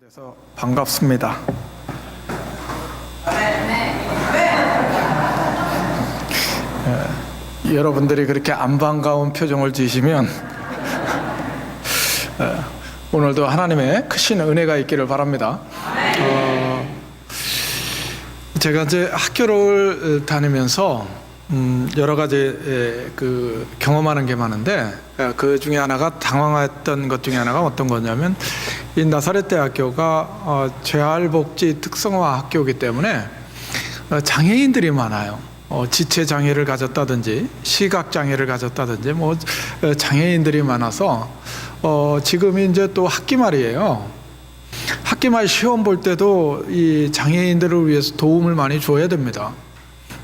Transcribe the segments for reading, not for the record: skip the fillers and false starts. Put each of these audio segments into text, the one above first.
그래서 반갑습니다. 여러분들이 그렇게 안 반가운 표정을 지으시면 오늘도 하나님의 크신 은혜가 있기를 바랍니다. 제가 이제 학교를 다니면서 여러 가지 경험하는 게 많은데 그 중에 하나가 당황했던 것 중에 하나가 어떤 거냐면 이 나사렛 대학교가 재활복지 특성화 학교이기 때문에 장애인들이 많아요. 지체 장애를 가졌다든지 시각 장애를 가졌다든지 장애인들이 많아서 지금이 이제 또 학기 말이에요. 학기 말 시험 볼 때도 이 장애인들을 위해서 도움을 많이 줘야 됩니다.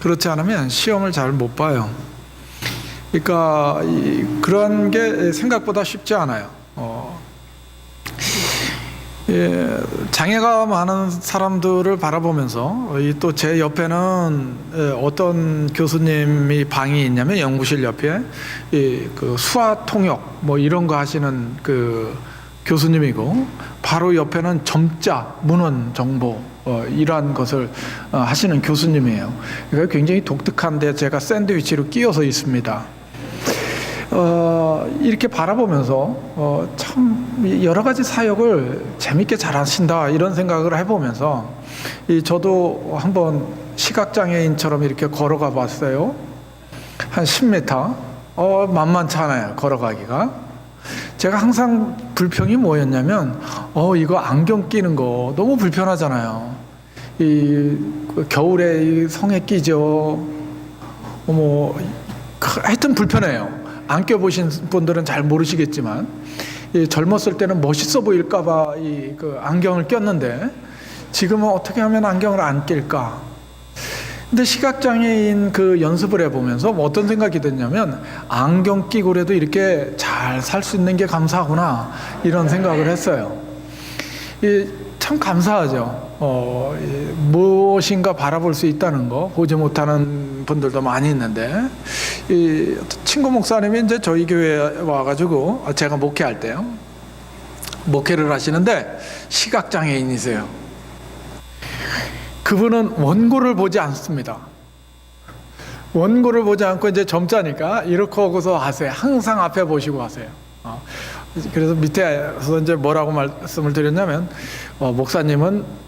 그렇지 않으면 시험을 잘 못 봐요. 그러니까 그런 게 생각보다 쉽지 않아요. 장애가 많은 사람들을 바라보면서 또 제 옆에는 어떤 교수님이 방이 있냐면 연구실 옆에 그 수화 통역 이런 거 하시는 그 교수님이고 바로 옆에는 점자 문헌 정보 이러한 것을 하시는 교수님이에요. 그러니까 굉장히 독특한데 제가 샌드위치로 끼어서 있습니다. 이렇게 바라보면서 참 여러 가지 사역을 재밌게 잘 하신다 이런 생각을 해보면서 저도 한번 시각장애인처럼 이렇게 걸어가 봤어요. 한 10m. 만만치 않아요, 걸어가기가. 제가 항상 불평이 뭐였냐면 이거 안경 끼는 거 너무 불편하잖아요. 겨울에 이 성에 끼죠. 하여튼 불편해요. 안 껴보신 분들은 잘 모르시겠지만 젊었을 때는 멋있어 보일까봐 그 안경을 꼈는데 지금은 어떻게 하면 안경을 안 낄까? 근데 시각장애인 그 연습을 해보면서 어떤 생각이 드냐면 안경 끼고라도 이렇게 잘 살 수 있는 게 감사하구나 이런 생각을 했어요. 참 감사하죠. 무엇인가 바라볼 수 있다는 거, 보지 못하는 분들도 많이 있는데, 친구 목사님이 이제 저희 교회에 와가지고, 제가 목회할 때요, 목회를 하시는데, 시각장애인이세요. 그분은 원고를 보지 않습니다. 원고를 보지 않고 이제 점자니까, 이렇게 하고서 하세요. 항상 앞에 보시고 하세요. 그래서 밑에서 이제 뭐라고 말씀을 드렸냐면, 목사님은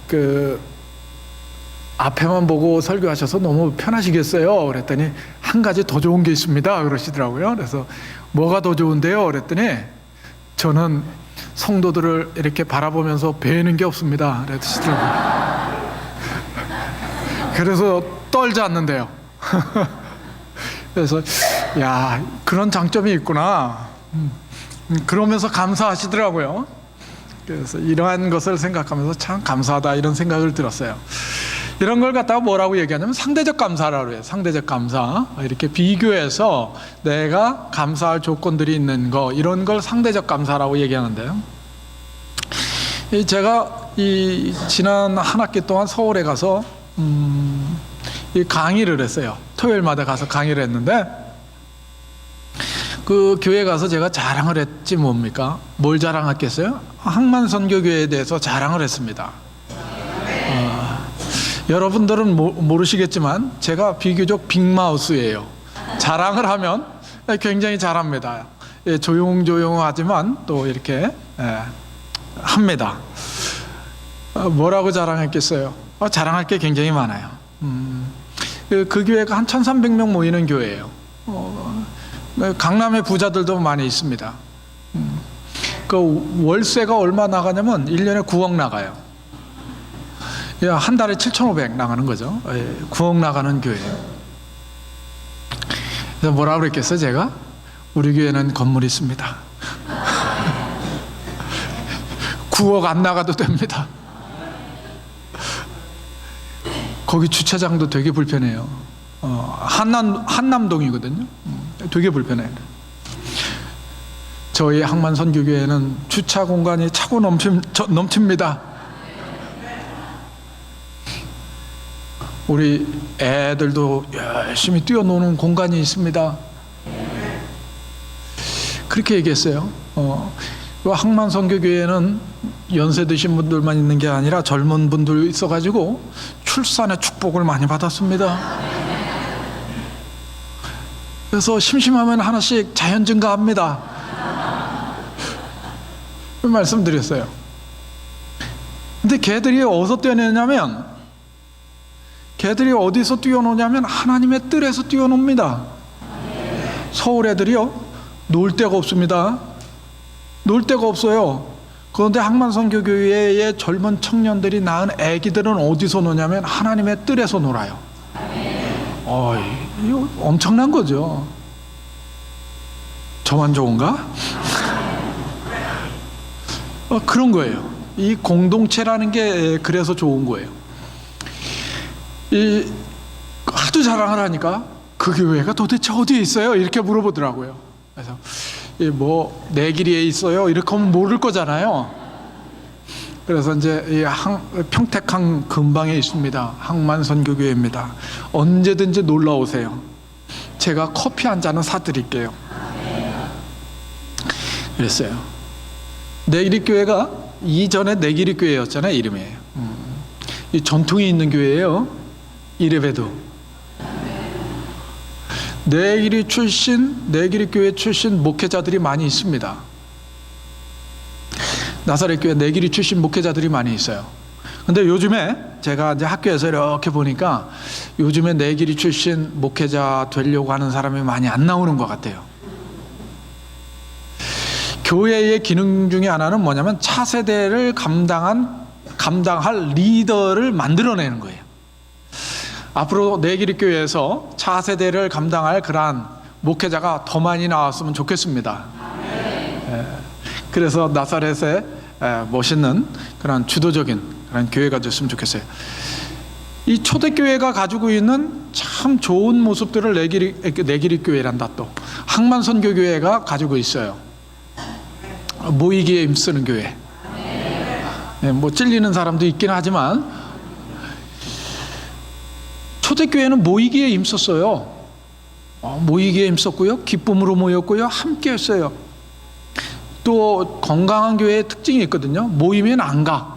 그 앞에만 보고 설교하셔서 너무 편하시겠어요. 그랬더니 한 가지 더 좋은 게 있습니다. 그러시더라고요. 그래서 뭐가 더 좋은데요? 그랬더니 저는 성도들을 이렇게 바라보면서 배우는 게 없습니다. 그러시더라고요. 그래서 떨지 않는데요. 그래서 야, 그런 장점이 있구나. 그러면서 감사하시더라고요. 그래서 이러한 것을 생각하면서 참 감사하다 이런 생각을 들었어요. 이런 걸 갖다가 뭐라고 얘기하냐면 상대적 감사라고 해요. 상대적 감사. 이렇게 비교해서 내가 감사할 조건들이 있는 거 이런 걸 상대적 감사라고 얘기하는데요. 제가 지난 한 학기 동안 서울에 가서 강의를 했어요. 토요일마다 가서 강의를 했는데 그 교회 가서 제가 자랑을 했지 뭡니까? 뭘 자랑했겠어요? 항만선교교회에 대해서 자랑을 했습니다. 여러분들은 모르시겠지만 제가 비교적 빅마우스예요. 자랑을 하면 굉장히 잘합니다. 조용조용하지만 또 이렇게 합니다. 뭐라고 자랑했겠어요? 자랑할 게 굉장히 많아요. 그 교회가 한 1300명 모이는 교회예요. 강남에 부자들도 많이 있습니다. 그 월세가 얼마 나가냐면 1년에 9억 나가요. 한 달에 7,500 나가는 거죠. 9억 나가는 교회예요. 그래서 뭐라고 그랬겠어요 제가? 우리 교회는 건물이 있습니다. 9억 안 나가도 됩니다. 거기 주차장도 되게 불편해요. 한남동이거든요. 되게 불편해요. 저희 항만선교교회는 주차 공간이 차고 넘칩니다. 우리 애들도 열심히 뛰어노는 공간이 있습니다. 그렇게 얘기했어요. 항만선교교회는 연세 드신 분들만 있는 게 아니라 젊은 분들 있어가지고 출산의 축복을 많이 받았습니다. 그래서 심심하면 하나씩 자연 증가합니다. 말씀드렸어요. 근데 개들이 어디서 뛰어내냐면, 개들이 어디서 뛰어노냐면 하나님의 뜰에서 뛰어놉니다. 서울 애들이요, 놀 데가 없습니다. 놀 데가 없어요. 그런데 항만선교교회의 젊은 청년들이 낳은 애기들은 어디서 노냐면 하나님의 뜰에서 놀아요. 이거 엄청난 거죠. 저만 좋은가? 그런 거예요. 이 공동체라는 게 그래서 좋은 거예요. 하도 자랑을 하니까 그 교회가 도대체 어디에 있어요? 이렇게 물어보더라고요. 그래서 내 길이에 있어요? 이렇게 하면 모를 거잖아요. 그래서 이제 평택항 근방에 있습니다. 항만선교교회입니다. 언제든지 놀러 오세요. 제가 커피 한 잔은 사드릴게요. 그랬어요. 내기리교회가 이전에 내기리교회였잖아요. 이름이. 이 전통이 있는 교회예요. 이래봬도. 내기리교회 출신 목회자들이 많이 있습니다. 나사렛교회 내기리 출신 목회자들이 많이 있어요. 근데 요즘에 제가 이제 학교에서 이렇게 보니까 요즘에 내기리 출신 목회자 되려고 하는 사람이 많이 안 나오는 것 같아요. 교회의 기능 중에 하나는 뭐냐면 차세대를 감당할 리더를 만들어내는 거예요. 앞으로 내기리 교회에서 차세대를 감당할 그러한 목회자가 더 많이 나왔으면 좋겠습니다. 그래서 나사렛에 멋있는 그런 주도적인 그런 교회가 됐으면 좋겠어요. 이 초대교회가 가지고 있는 참 좋은 모습들을 내기리 교회란다. 또 항만선교교회가 가지고 있어요. 모이기에 힘쓰는 교회. 뭐 찔리는 사람도 있긴 하지만 초대교회는 모이기에 힘썼어요. 모이기에 힘썼고요, 기쁨으로 모였고요, 함께 했어요. 또 건강한 교회의 특징이 있거든요. 모이면 안 가.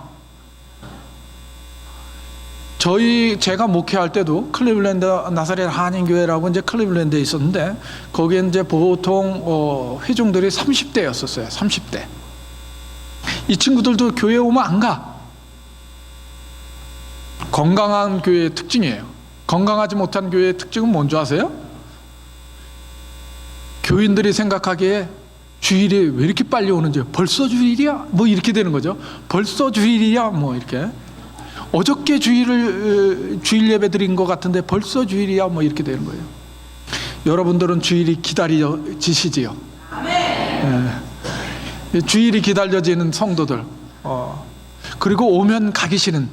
제가 목회할 때도 클리블랜드 나사렛 한인교회라고 이제 클리블랜드에 있었는데 거기에 이제 보통 회중들이 30대였었어요. 30대. 이 친구들도 교회에 오면 안 가. 건강한 교회의 특징이에요. 건강하지 못한 교회의 특징은 뭔지 아세요? 교인들이 생각하기에 주일이 왜 이렇게 빨리 오는지, 벌써 주일이야? 뭐 이렇게 되는 거죠. 벌써 주일이야? 뭐 이렇게. 어저께 주일 예배 드린 것 같은데 벌써 주일이야? 뭐 이렇게 되는 거예요. 여러분들은 주일이 기다려지시지요? 주일이 기다려지는 성도들, 그리고 오면 가기 싫은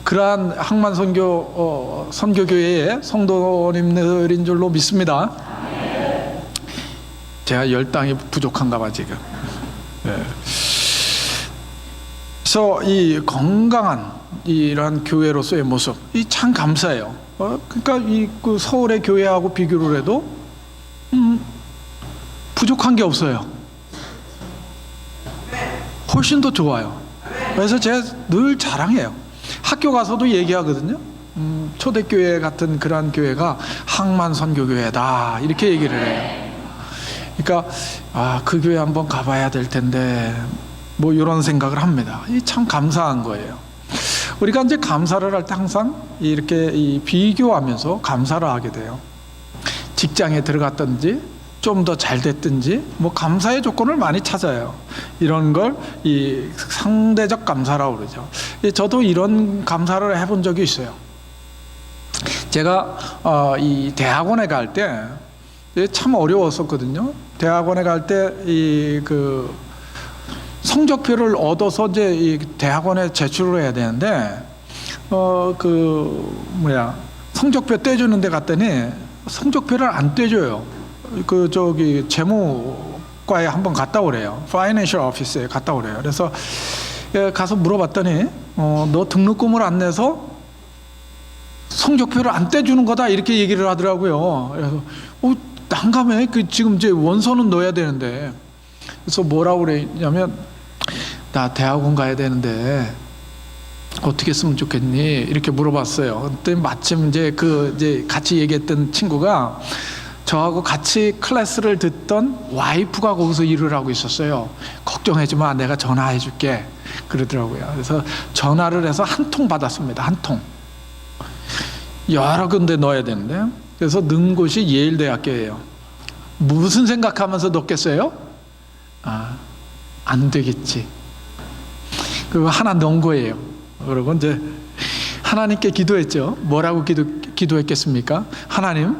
그러한 항만선교교회의 성도님들인 줄로 믿습니다. 제가 열당이 부족한가 봐 지금. 그래서 이 건강한 이러한 교회로서의 모습, 이 참 감사해요. 그러니까 그 서울의 교회하고 비교를 해도 부족한 게 없어요. 훨씬 더 좋아요. 그래서 제가 늘 자랑해요. 학교 가서도 얘기하거든요. 초대교회 같은 그러한 교회가 항만선교교회다 이렇게 얘기를 해요. 그러니까 그 교회 한번 가봐야 될 텐데 뭐 이런 생각을 합니다. 이 참 감사한 거예요. 우리가 이제 감사를 할 때 항상 이렇게 비교하면서 감사를 하게 돼요. 직장에 들어갔든지 좀 더 잘 됐든지 뭐 감사의 조건을 많이 찾아요. 이런 걸 이 상대적 감사라고 그러죠. 저도 이런 감사를 해본 적이 있어요. 제가 이 대학원에 갈 때 참 어려웠었거든요. 대학원에 갈 때 그 성적표를 얻어서 이제 이 대학원에 제출을 해야 되는데 성적표 떼주는 데 갔더니 성적표를 안 떼줘요. 재무과에 한번 갔다 오래요. 파이낸셜 오피스에 갔다 오래요. 그래서 가서 물어봤더니 너 등록금을 안 내서 성적표를 안 떼주는 거다 이렇게 얘기를 하더라고요. 그래서 난감해. 지금 이제 원서는 넣어야 되는데 그래서 뭐라고 그랬냐면, 나 대학원 가야 되는데 어떻게 했으면 좋겠니? 이렇게 물어봤어요. 그때 마침 이제 같이 얘기했던 친구가 저하고 같이 클래스를 듣던 와이프가 거기서 일을 하고 있었어요. 걱정하지 마, 내가 전화해 줄게. 그러더라고요. 그래서 전화를 해서 한 통 받았습니다. 한 통. 여러 군데 넣어야 되는데, 그래서 넣은 곳이 예일대학교예요. 무슨 생각하면서 넣겠어요? 안 되겠지. 그거 하나 넣은 거예요. 그리고 이제 하나님께 기도했죠. 뭐라고 기도했겠습니까? 하나님,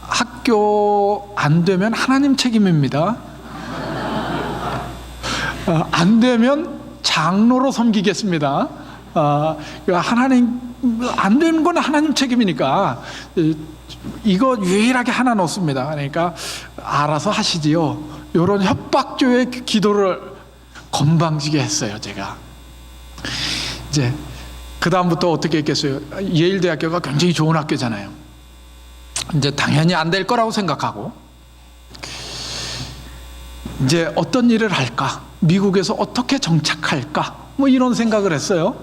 학교 안 되면 하나님 책임입니다. 안 되면 장로로 섬기겠습니다. 하나님, 안 되는 건 하나님 책임이니까 이거 유일하게 하나 넣습니다. 그러니까 알아서 하시지요. 이런 협박조의 기도를 건방지게 했어요, 제가. 이제 그 다음부터 어떻게 했겠어요? 예일대학교가 굉장히 좋은 학교잖아요. 이제 당연히 안 될 거라고 생각하고, 이제 어떤 일을 할까? 미국에서 어떻게 정착할까? 뭐 이런 생각을 했어요.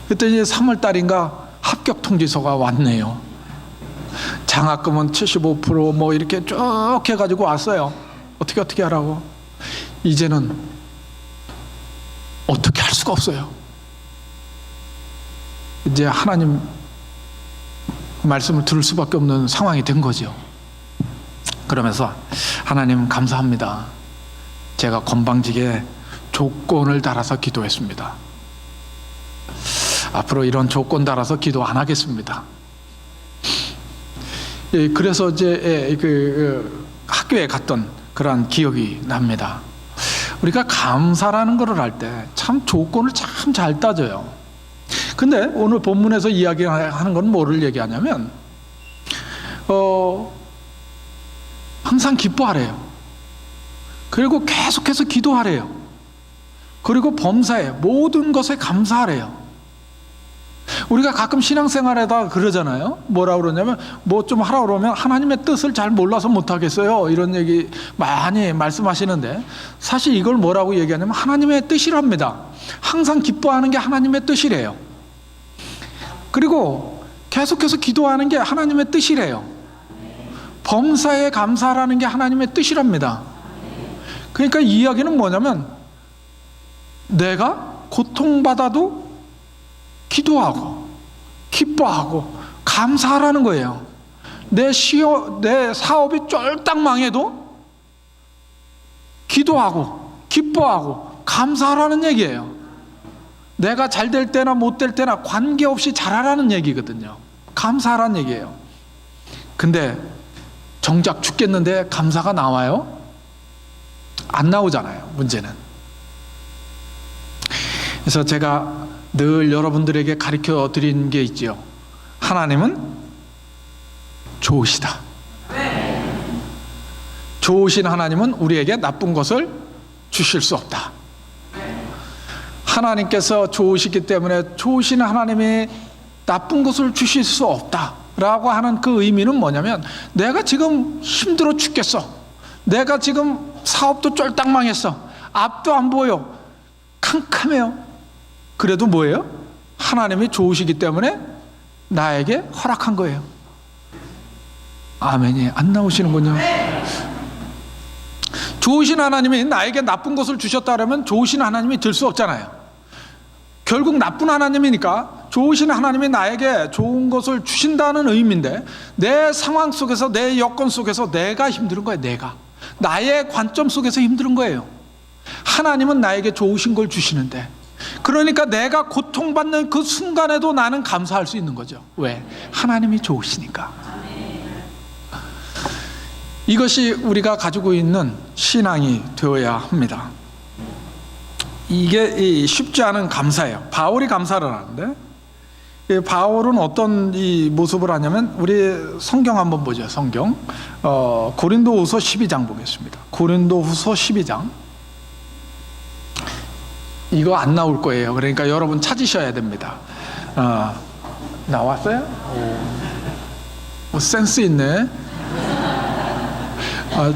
그랬더니 3월 달인가 합격 통지서가 왔네요. 장학금은 75% 뭐 이렇게 쭉 해가지고 왔어요. 어떻게 하라고? 이제는 어떻게 할 수가 없어요. 이제 하나님 말씀을 들을 수밖에 없는 상황이 된 거죠. 그러면서 하나님 감사합니다. 제가 건방지게 조건을 달아서 기도했습니다. 앞으로 이런 조건 달아서 기도 안 하겠습니다. 그래서 이제 학교에 갔던 그러한 기억이 납니다. 우리가 감사라는 것을 할 때 참 조건을 참 잘 따져요. 근데 오늘 본문에서 이야기하는 건 뭐를 얘기하냐면, 항상 기뻐하래요. 그리고 계속해서 기도하래요. 그리고 범사에 모든 것에 감사하래요. 우리가 가끔 신앙생활에다 그러잖아요. 뭐라 그러냐면, 뭐 좀 하라 그러면 하나님의 뜻을 잘 몰라서 못하겠어요, 이런 얘기 많이 말씀하시는데, 사실 이걸 뭐라고 얘기하냐면 하나님의 뜻이랍니다. 항상 기뻐하는 게 하나님의 뜻이래요. 그리고 계속해서 기도하는 게 하나님의 뜻이래요. 범사에 감사하라는 게 하나님의 뜻이랍니다. 그러니까 이 이야기는 뭐냐면, 내가 고통받아도 기도하고 기뻐하고 감사하라는 거예요. 내 사업이 쫄딱 망해도 기도하고 기뻐하고 감사하라는 얘기예요. 내가 잘 될 때나 못 될 때나 관계없이 잘하라는 얘기거든요. 감사하라는 얘기예요. 근데 정작 죽겠는데 감사가 나와요? 안 나오잖아요, 문제는. 그래서 제가 늘 여러분들에게 가르쳐 드린 게 있죠. 하나님은 좋으시다. 좋으신 하나님은 우리에게 나쁜 것을 주실 수 없다. 하나님께서 좋으시기 때문에 좋으신 하나님이 나쁜 것을 주실 수 없다라고 하는 그 의미는 뭐냐면, 내가 지금 힘들어 죽겠어. 내가 지금 사업도 쫄딱 망했어. 앞도 안 보여. 캄캄해요. 그래도 뭐예요? 하나님이 좋으시기 때문에 나에게 허락한 거예요. 아멘이 안 나오시는군요. 좋으신 하나님이 나에게 나쁜 것을 주셨다 그러면 좋으신 하나님이 될 수 없잖아요. 결국 나쁜 하나님이니까 좋으신 하나님이 나에게 좋은 것을 주신다는 의미인데, 내 상황 속에서, 내 여건 속에서 내가 힘든 거예요. 내가 나의 관점 속에서 힘든 거예요. 하나님은 나에게 좋으신 걸 주시는데, 그러니까 내가 고통받는 그 순간에도 나는 감사할 수 있는 거죠. 왜? 하나님이 좋으시니까. 이것이 우리가 가지고 있는 신앙이 되어야 합니다. 이게 쉽지 않은 감사예요. 바울이 감사를 하는데, 바울은 어떤 이 모습을 하냐면, 우리 성경 한번 보죠. 성경 고린도후서 12장 보겠습니다. 고린도후서 12장. 이거 안 나올 거예요. 그러니까 여러분 찾으셔야 됩니다. 나왔어요? 오, 센스 있네.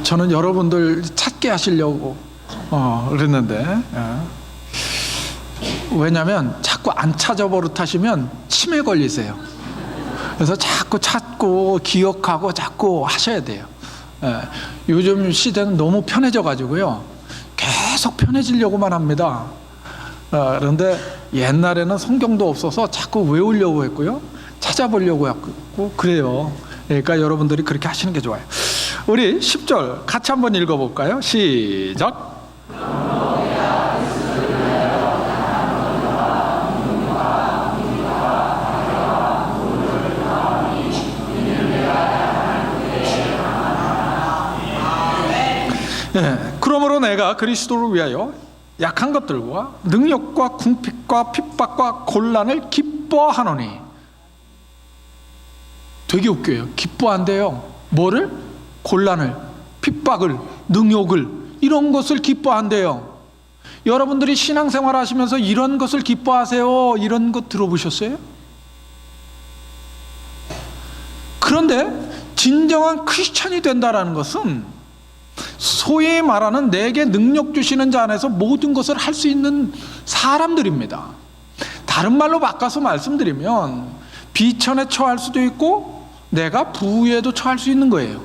저는 여러분들 찾게 하시려고 그랬는데, 왜냐하면 자꾸 안 찾아버릇하시면 치매 걸리세요. 그래서 자꾸 찾고 기억하고 자꾸 하셔야 돼요. 요즘 시대는 너무 편해져 가지고요, 계속 편해지려고만 합니다. 그런데 옛날에는 성경도 없어서 자꾸 외우려고 했고요, 찾아보려고 했고 그래요. 그러니까 여러분들이 그렇게 하시는 게 좋아요. 우리 10절 같이 한번 읽어볼까요? 시작. 그러므로 내가 그리스도를 위하여 약한 것들과 능력과 궁핍과 핍박과 곤란을 기뻐하노니. 되게 웃겨요. 기뻐한대요. 뭐를? 곤란을, 핍박을, 능욕을, 이런 것을 기뻐한대요. 여러분들이 신앙생활 하시면서 이런 것을 기뻐하세요? 이런 것 들어보셨어요? 그런데 진정한 크리스찬이 된다는 것은 소위 말하는 내게 능력 주시는 자 안에서 모든 것을 할 수 있는 사람들입니다. 다른 말로 바꿔서 말씀드리면 비천에 처할 수도 있고 내가 부유에도 처할 수 있는 거예요.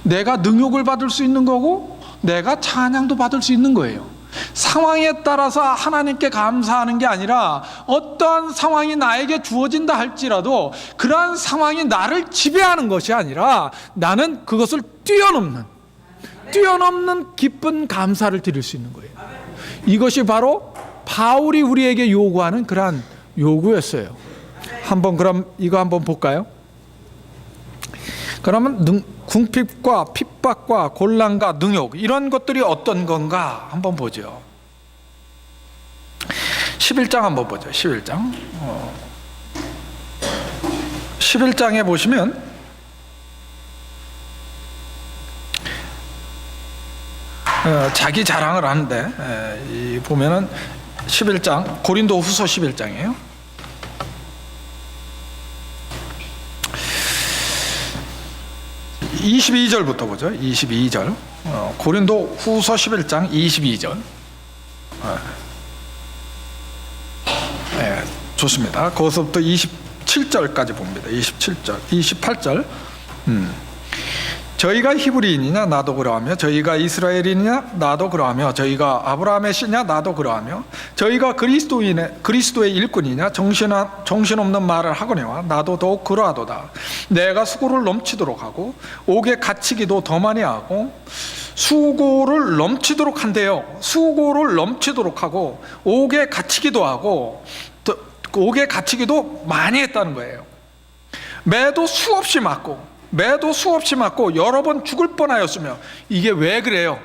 내가 능욕을 받을 수 있는 거고 내가 찬양도 받을 수 있는 거예요. 상황에 따라서 하나님께 감사하는 게 아니라 어떠한 상황이 나에게 주어진다 할지라도 그러한 상황이 나를 지배하는 것이 아니라 나는 그것을 뛰어넘는 기쁜 감사를 드릴 수 있는 거예요. 이것이 바로 바울이 우리에게 요구하는 그러한 요구였어요. 그럼 이거 한번 볼까요? 그러면 궁핍과 핍박과 곤란과 능욕, 이런 것들이 어떤 건가 한번 보죠. 11장 한번 보죠. 11장 11장에 보시면 자기 자랑을 하는데, 보면은 11장 고린도 후서 11장이에요. 22절부터 보죠. 22절. 고린도 후서 11장 22절. 좋습니다. 거기서부터 27절까지 봅니다. 27절, 28절. 저희가 히브리인이냐 나도 그러하며, 저희가 이스라엘인이냐 나도 그러하며, 저희가 아브라함의 씨냐 나도 그러하며, 저희가 그리스도의 일꾼이냐 정신없는 말을 하거니와 나도 더욱 그러하도다. 내가 수고를 넘치도록 하고 옥에 갇히기도 더 많이 하고, 수고를 넘치도록 한대요. 수고를 넘치도록 하고 옥에 갇히기도 하고 옥에 갇히기도 많이 했다는 거예요. 매도 수없이 맞고 여러 번 죽을 뻔하였으며. 이게 왜 그래요?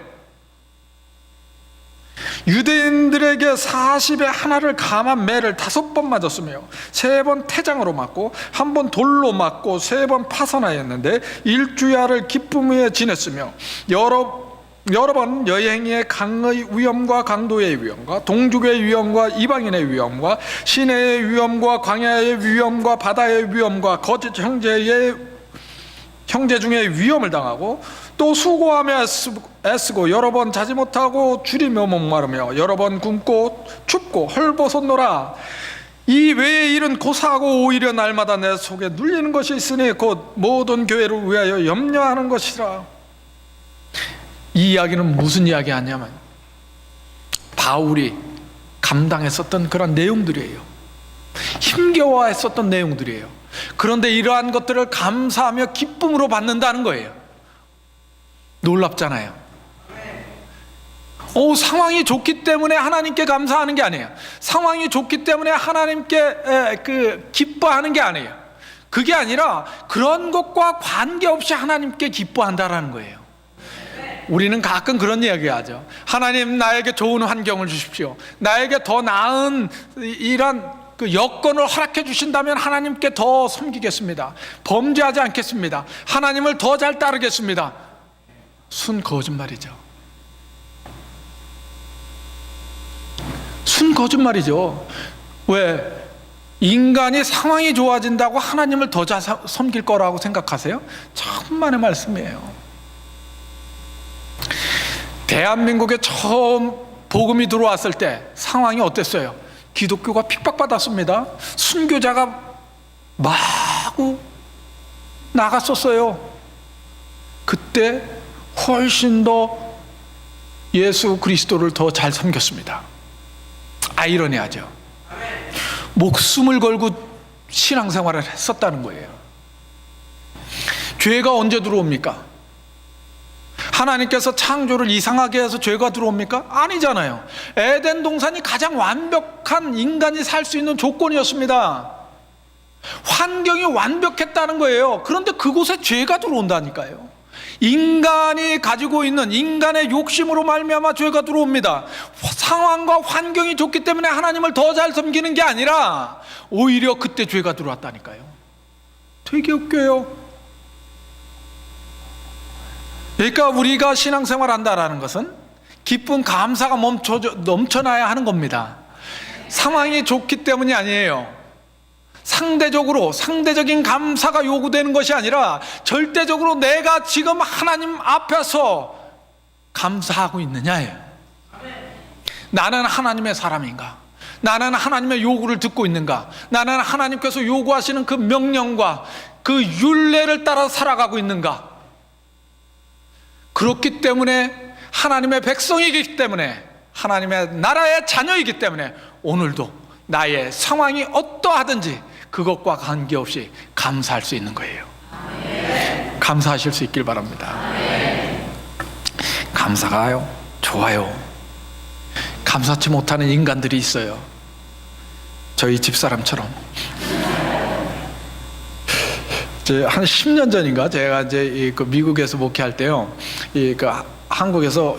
유대인들에게 40에 하나를 감한 매를 5번 맞았으며 3번 태장으로 맞고 1번 돌로 맞고 3번 파선하였는데 일주야를 기쁨 위에 지냈으며 여러 번 여행의 강의 위험과 강도의 위험과 동족의 위험과 이방인의 위험과 시내의 위험과 광야의 위험과 바다의 위험과 거짓 형제 중에 위험을 당하고, 또 수고하며 애쓰고 여러 번 자지 못하고 줄이며 목마르며 여러 번 굶고 춥고 헐벗었노라. 이 외의 일은 고사하고 오히려 날마다 내 속에 눌리는 것이 있으니 곧 모든 교회를 위하여 염려하는 것이라. 이 이야기는 무슨 이야기 하냐면 바울이 감당했었던 그런 내용들이에요. 힘겨워했었던 내용들이에요. 그런데 이러한 것들을 감사하며 기쁨으로 받는다는 거예요. 놀랍잖아요. 상황이 좋기 때문에 하나님께 감사하는 게 아니에요. 상황이 좋기 때문에 하나님께 기뻐하는 게 아니에요. 그게 아니라 그런 것과 관계없이 하나님께 기뻐한다라는 거예요. 우리는 가끔 그런 이야기 하죠. 하나님, 나에게 좋은 환경을 주십시오. 나에게 더 나은 이런 여건을 허락해 주신다면 하나님께 더 섬기겠습니다. 범죄하지 않겠습니다. 하나님을 더 잘 따르겠습니다. 순 거짓말이죠. 순 거짓말이죠. 왜? 인간이 상황이 좋아진다고 하나님을 더 잘 섬길 거라고 생각하세요? 천만의 말씀이에요. 대한민국에 처음 복음이 들어왔을 때 상황이 어땠어요? 기독교가 핍박받았습니다. 순교자가 마구 나갔었어요. 그때 훨씬 더 예수 그리스도를 더 잘 섬겼습니다. 아이러니하죠. 목숨을 걸고 신앙생활을 했었다는 거예요. 죄가 언제 들어옵니까? 하나님께서 창조를 이상하게 해서 죄가 들어옵니까? 아니잖아요. 에덴 동산이 가장 완벽한 인간이 살 수 있는 조건이었습니다. 환경이 완벽했다는 거예요. 그런데 그곳에 죄가 들어온다니까요. 인간이 가지고 있는 인간의 욕심으로 말미암아 죄가 들어옵니다. 상황과 환경이 좋기 때문에 하나님을 더 잘 섬기는 게 아니라 오히려 그때 죄가 들어왔다니까요. 되게 웃겨요. 그러니까 우리가 신앙생활 한다라는 것은 기쁨, 감사가 넘쳐나야 하는 겁니다. 상황이 좋기 때문이 아니에요. 상대적인 감사가 요구되는 것이 아니라 절대적으로 내가 지금 하나님 앞에서 감사하고 있느냐예요. 나는 하나님의 사람인가? 나는 하나님의 요구를 듣고 있는가? 나는 하나님께서 요구하시는 그 명령과 그 율례를 따라 살아가고 있는가? 그렇기 때문에 하나님의 백성이기 때문에 하나님의 나라의 자녀이기 때문에 오늘도 나의 상황이 어떠하든지 그것과 관계없이 감사할 수 있는 거예요. 감사하실 수 있길 바랍니다. 감사가요, 좋아요. 감사치 못하는 인간들이 있어요. 저희 집사람처럼. 한 10년 전인가 제가 이제 미국에서 목회할 때요, 한국에서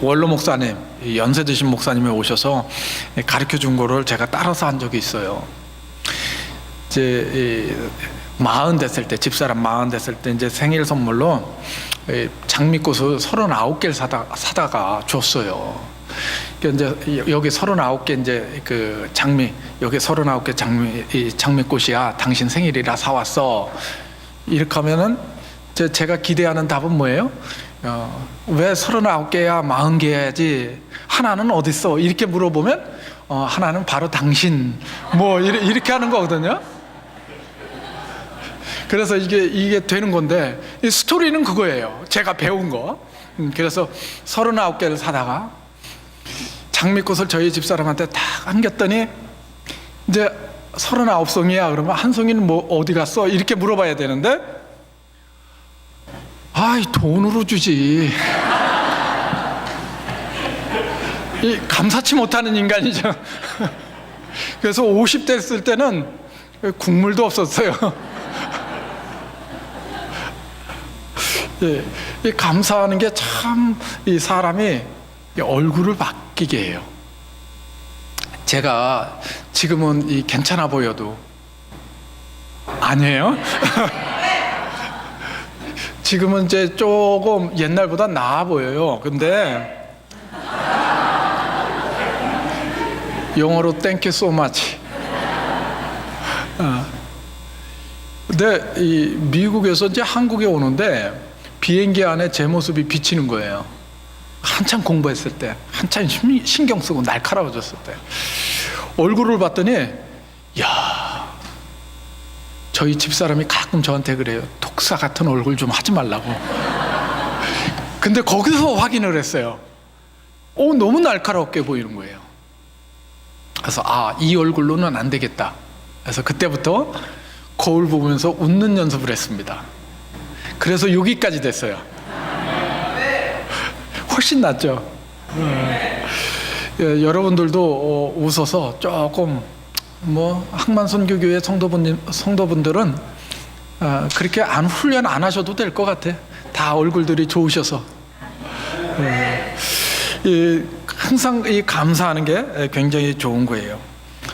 원로 목사님, 연세 드신 목사님이 오셔서 가르쳐 준 거를 제가 따라서 한 적이 있어요. 이제 40 됐을 때, 집사람 40 됐을 때 이제 생일 선물로 장미꽃을 39개를 사다가 줬어요. 이제 여기 39개 이제 그 여기 39개 장미꽃이야. 당신 생일이라 사왔어. 이렇게 하면은 제가 기대하는 답은 뭐예요? 왜 39개야 40개 해야지, 하나는 어딨어? 이렇게 물어보면 하나는 바로 당신, 뭐 이렇게 하는 거거든요. 그래서 이게 되는 건데, 이 스토리는 그거예요. 제가 배운 거. 그래서 39개를 사다가 장미꽃을 저희 집사람한테 딱 안겼더니 이제 39송이야. 그러면 한 송이는 뭐 어디 갔어? 이렇게 물어봐야 되는데, 아이, 돈으로 주지. 이 감사치 못하는 인간이죠. 그래서 50 됐을 때는 국물도 없었어요. 예, 이 감사하는 게 참 이 사람이 얼굴을 바뀌게 해요. 제가 지금은 괜찮아 보여도 아니에요. 지금은 이제 조금 옛날보다 나아 보여요. 근데 영어로 Thank you so much. 근데 이 미국에서 이제 한국에 오는데 비행기 안에 제 모습이 비치는 거예요. 한참 공부했을 때, 한참 신경 쓰고 날카로워졌을 때 얼굴을 봤더니, 야, 저희 집사람이 가끔 저한테 그래요. 독사 같은 얼굴 좀 하지 말라고. 근데 거기서 확인을 했어요. 너무 날카롭게 보이는 거예요. 그래서 이 얼굴로는 안 되겠다. 그래서 그때부터 거울 보면서 웃는 연습을 했습니다. 그래서 여기까지 됐어요. 훨씬 낫죠. 예, 여러분들도 웃어서 조금 항만선교교회 성도분들은 그렇게 훈련 안 하셔도 될 것 같아. 다 얼굴들이 좋으셔서. 항상 이 감사하는 게 굉장히 좋은 거예요.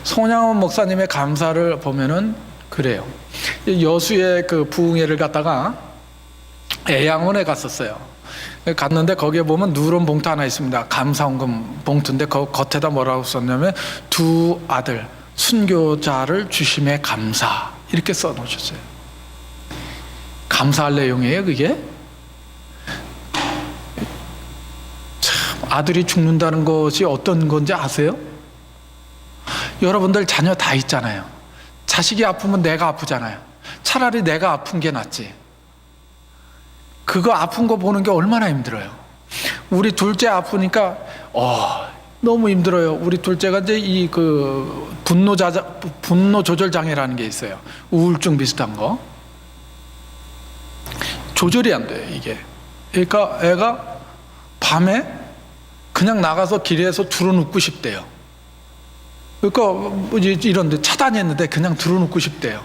손양원 목사님의 감사를 보면은 그래요. 여수의 그 부흥회를 갔다가 애양원에 갔었어요. 갔는데 거기에 보면 누런 봉투 하나 있습니다. 감사원금 봉투인데 그 겉에다 뭐라고 썼냐면, 두 아들 순교자를 주심에 감사, 이렇게 써놓으셨어요. 감사할 내용이에요, 그게. 아들이 죽는다는 것이 어떤 건지 아세요? 여러분들 자녀 다 있잖아요. 자식이 아프면 내가 아프잖아요. 차라리 내가 아픈 게 낫지. 그거 아픈 거 보는 게 얼마나 힘들어요. 우리 둘째 아프니까 너무 힘들어요. 우리 둘째가 이제 이 그 분노 조절 장애라는 게 있어요. 우울증 비슷한 거. 조절이 안 돼요, 이게. 그러니까 애가 밤에 그냥 나가서 길에서 두루눕고 싶대요. 그러니까 이런데 차단했는데 그냥 두루눕고 싶대요.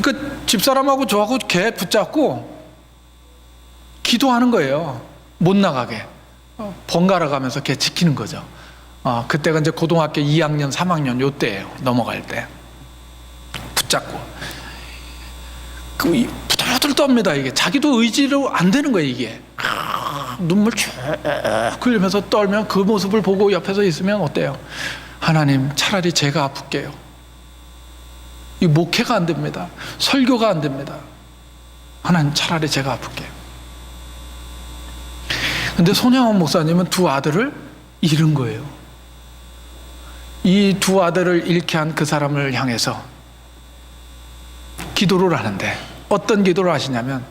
그러니까 집사람하고 저하고 걔 붙잡고 기도하는 거예요. 못 나가게. 번갈아 가면서 걔 지키는 거죠. 그때가 이제 고등학교 2학년, 3학년 요때예요. 넘어갈 때. 붙잡고. 부들부들 떱니다, 이게. 자기도 의지로 안 되는 거예요, 이게. 눈물 쭉 흘리면서 떨면 그 모습을 보고 옆에서 있으면 어때요? 하나님, 차라리 제가 아플게요. 이 목회가 안 됩니다. 설교가 안 됩니다. 하나님, 차라리 제가 아플게요. 근데 손양원 목사님은 두 아들을 잃은 거예요. 이 두 아들을 잃게 한 그 사람을 향해서 기도를 하는데, 어떤 기도를 하시냐면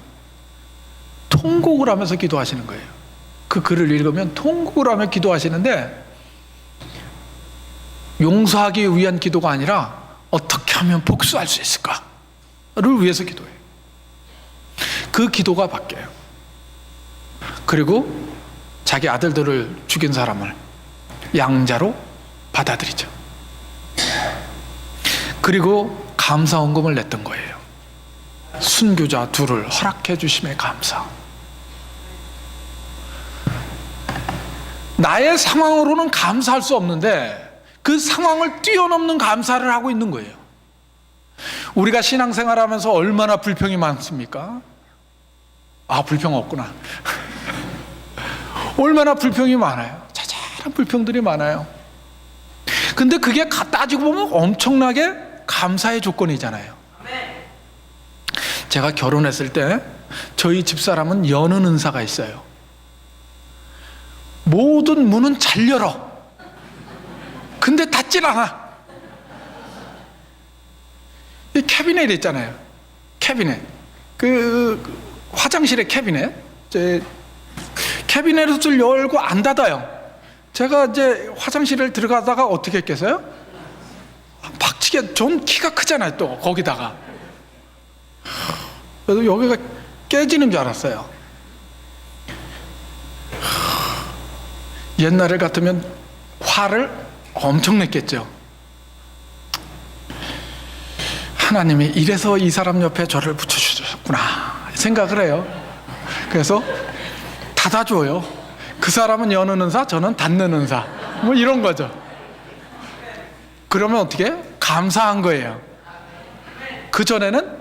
통곡을 하면서 기도하시는 거예요. 그 글을 읽으면 통곡을 하며 기도하시는데, 용서하기 위한 기도가 아니라 어떻게 하면 복수할 수 있을까를 위해서 기도해요. 그 기도가 바뀌어요. 그리고 자기 아들들을 죽인 사람을 양자로 받아들이죠. 그리고 감사원금을 냈던 거예요. 순교자 둘을 허락해 주심에 감사. 나의 상황으로는 감사할 수 없는데 그 상황을 뛰어넘는 감사를 하고 있는 거예요. 우리가 신앙생활하면서 얼마나 불평이 많습니까? 불평 없구나. 얼마나 불평이 많아요. 자잘한 불평들이 많아요. 근데 그게 따지고 보면 엄청나게 감사의 조건이잖아요. 제가 결혼했을 때 저희 집사람은 여는 은사가 있어요. 모든 문은 잘 열어. 근데 닫질 않아. 이 캐비넷 있잖아요. 캐비넷. 화장실의 캐비넷. 캐비넷을 열고 안 닫아요. 제가 이제 화장실을 들어가다가 어떻게 했겠어요? 박치게, 전 키가 크잖아요, 또, 거기다가. 그래서 여기가 깨지는 줄 알았어요. 옛날에 같으면 화를 엄청 냈겠죠. 하나님이 이래서 이 사람 옆에 저를 붙여주셨구나 생각을 해요. 그래서 닫아줘요. 그 사람은 여는 은사, 저는 닫는 은사, 뭐 이런 거죠. 그러면 어떻게? 감사한 거예요. 그 전에는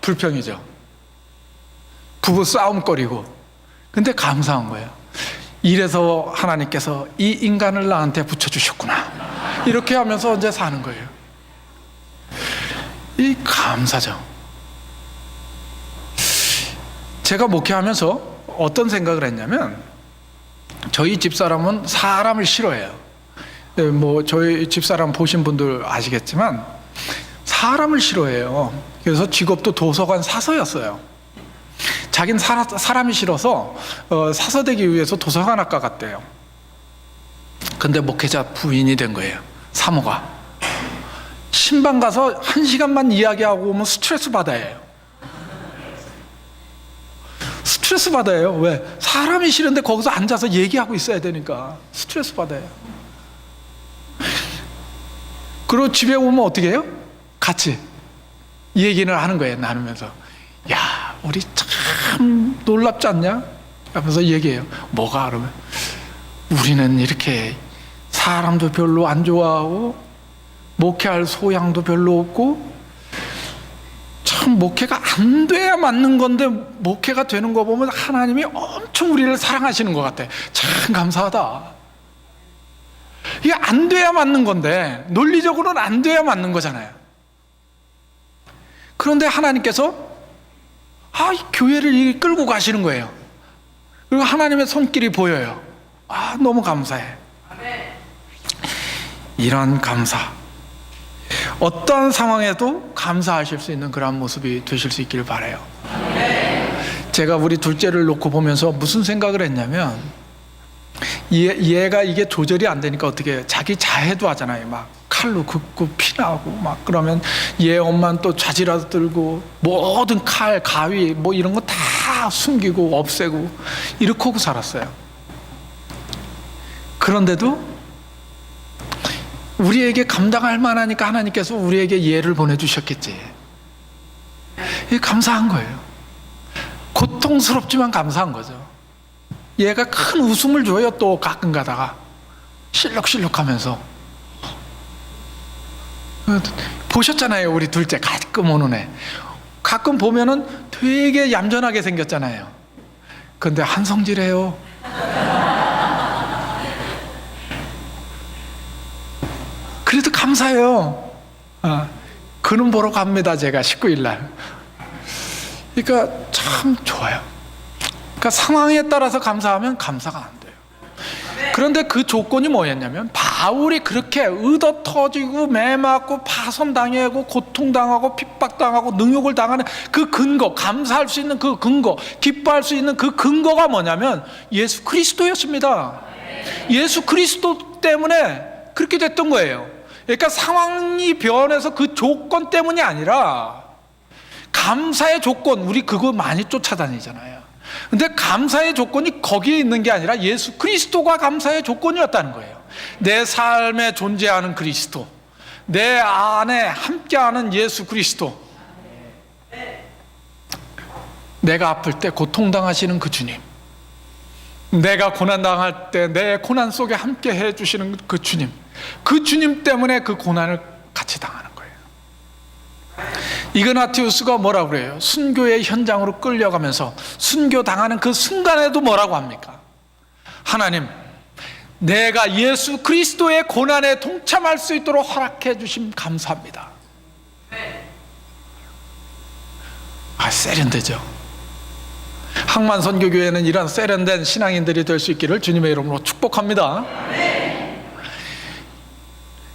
불평이죠. 부부 싸움거리고. 근데 감사한 거예요. 이래서 하나님께서 이 인간을 나한테 붙여주셨구나, 이렇게 하면서 이제 사는 거예요. 이 감사죠. 제가 목회하면서 어떤 생각을 했냐면, 저희 집사람은 사람을 싫어해요. 뭐 저희 집사람 보신 분들 아시겠지만 사람을 싫어해요. 그래서 직업도 도서관 사서였어요. 자긴 사람이 싫어서 사서 되기 위해서 도서관학과 갔대요. 근데 목회자 부인이 된 거예요. 사모가. 신방 가서 1시간만 이야기하고 오면 스트레스 받아요. 스트레스 받아요. 왜? 사람이 싫은데 거기서 앉아서 얘기하고 있어야 되니까 스트레스 받아요. 그리고 집에 오면 어떻게 해요? 같이 얘기를 하는 거예요. 나누면서. 야, 우리 참 놀랍지 않냐? 하면서 얘기해요. 뭐가? 그러면 우리는 이렇게 사람도 별로 안 좋아하고 목회할 소양도 별로 없고, 참 목회가 안 돼야 맞는 건데 목회가 되는 거 보면 하나님이 엄청 우리를 사랑하시는 것 같아. 참 감사하다. 이게 안 돼야 맞는 건데, 논리적으로는 안 돼야 맞는 거잖아요. 그런데 하나님께서 이 교회를 끌고 가시는 거예요. 그리고 하나님의 손길이 보여요. 너무 감사해. 이런 감사, 어떠한 상황에도 감사하실 수 있는 그런 모습이 되실 수 있기를 바라요. 제가 우리 둘째를 놓고 보면서 무슨 생각을 했냐면, 얘가 이게 조절이 안 되니까 어떻게 자기 자해도 하잖아요. 막 칼로 긋고 피나고 막. 그러면 얘 엄마는 또 자지라도 들고 모든 칼, 가위 뭐 이런 거 다 숨기고 없애고 이렇게 하고 살았어요. 그런데도 우리에게 감당할 만하니까 하나님께서 우리에게 얘를 보내주셨겠지. 이게 감사한 거예요. 고통스럽지만 감사한 거죠. 얘가 큰 웃음을 줘요. 또 가끔 가다가 실룩실룩 하면서. 보셨잖아요. 우리 둘째 가끔 오는 애. 가끔 보면은 되게 얌전하게 생겼잖아요. 근데 한성질해요. 그래도 감사해요. 그는 보러 갑니다. 제가 19일 날. 그러니까 참 좋아요. 그러니까 상황에 따라서 감사하면 감사가 안 돼요. 그런데 그 조건이 뭐였냐면, 바울이 그렇게 의도 터지고 매 맞고 파손당하고 고통당하고 핍박당하고 능욕을 당하는 그 근거, 감사할 수 있는 그 근거, 기뻐할 수 있는 그 근거가 뭐냐면 예수 그리스도였습니다. 예수 그리스도 때문에 그렇게 됐던 거예요. 그러니까 상황이 변해서 그 조건 때문이 아니라 감사의 조건, 우리 그거 많이 쫓아다니잖아요. 근데 감사의 조건이 거기에 있는 게 아니라 예수 그리스도가 감사의 조건이었다는 거예요. 내 삶에 존재하는 그리스도, 내 안에 함께하는 예수 그리스도, 내가 아플 때 고통당하시는 그 주님, 내가 고난당할 때 내 고난 속에 함께 해주시는 그 주님, 그 주님 때문에 그 고난을 같이 당하는 거예요. 이그나티우스가 뭐라고 그래요? 순교의 현장으로 끌려가면서 순교 당하는 그 순간에도 뭐라고 합니까? 하나님, 내가 예수 그리스도의 고난에 동참할 수 있도록 허락해 주심 감사합니다. 세련되죠. 항만선교교회는 이런 세련된 신앙인들이 될 수 있기를 주님의 이름으로 축복합니다.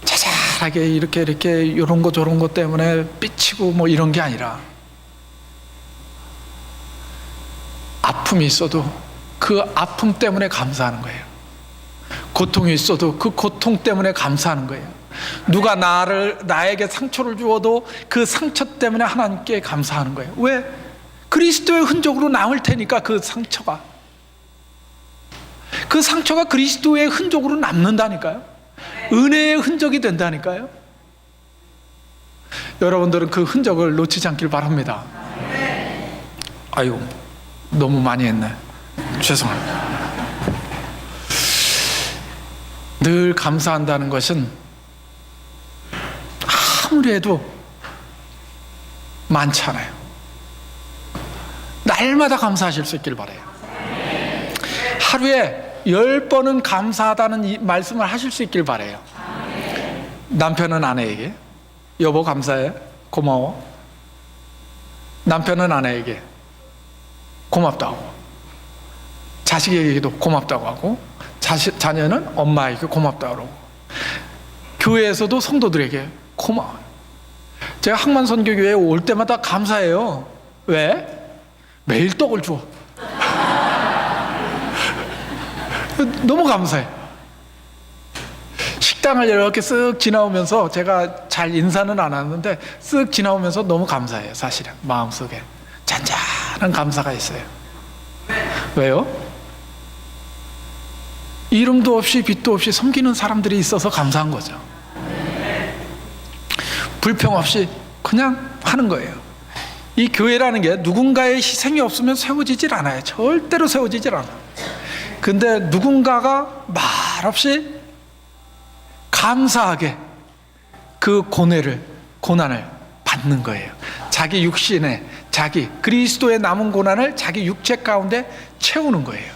자잘하게 이렇게 이런 거 저런 거 때문에 삐치고 뭐 이런 게 아니라, 아픔이 있어도 그 아픔 때문에 감사하는 거예요. 고통이 있어도 그 고통 때문에 감사하는 거예요. 누가 나에게 상처를 주어도 그 상처 때문에 하나님께 감사하는 거예요. 왜? 그리스도의 흔적으로 남을 테니까. 그 상처가 그리스도의 흔적으로 남는다니까요. 은혜의 흔적이 된다니까요. 여러분들은 그 흔적을 놓치지 않길 바랍니다. 아유, 너무 많이 했네. 죄송합니다. 늘 감사한다는 것은 아무리 해도 많지 않아요. 날마다 감사하실 수 있길 바라요. 하루에 10번은 감사하다는 이 말씀을 하실 수 있길 바라요. 남편은 아내에게 여보 감사해, 고마워. 남편은 아내에게 고맙다고, 자식에게도 고맙다고 하고, 자녀는 엄마에게 고맙다고 하고, 교회에서도 성도들에게 고마워요. 제가 항만선교교회에 올 때마다 감사해요. 왜? 매일 떡을 줘. 너무 감사해. 식당을 이렇게 쓱 지나오면서, 제가 잘 인사는 안 하는데 쓱 지나오면서 너무 감사해요. 사실은 마음속에 잔잔한 감사가 있어요. 왜요? 이름도 없이 빛도 없이 섬기는 사람들이 있어서 감사한 거죠. 불평 없이 그냥 하는 거예요. 이 교회라는 게 누군가의 희생이 없으면 세워지질 않아요. 절대로 세워지질 않아요. 근데 누군가가 말없이 감사하게 그 고난을 받는 거예요. 자기 육신에, 자기 그리스도의 남은 고난을 자기 육체 가운데 채우는 거예요.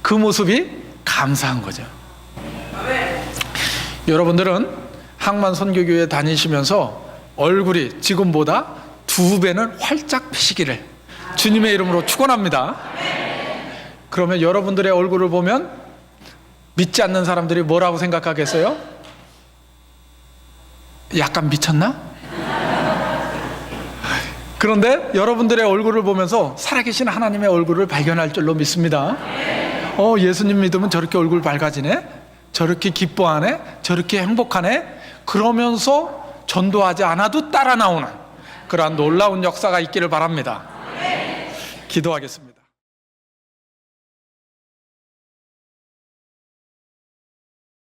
그 모습이 감사한 거죠. 여러분들은 항만선교교회 다니시면서 얼굴이 지금보다 2배는 활짝 피시기를 주님의 이름으로 축원합니다. 그러면 여러분들의 얼굴을 보면 믿지 않는 사람들이 뭐라고 생각하겠어요? 약간 미쳤나? 그런데 여러분들의 얼굴을 보면서 살아계신 하나님의 얼굴을 발견할 줄로 믿습니다. 예수님 믿으면 저렇게 얼굴 밝아지네? 저렇게 기뻐하네? 저렇게 행복하네? 그러면서 전도하지 않아도 따라 나오는 그러한 놀라운 역사가 있기를 바랍니다. 기도하겠습니다.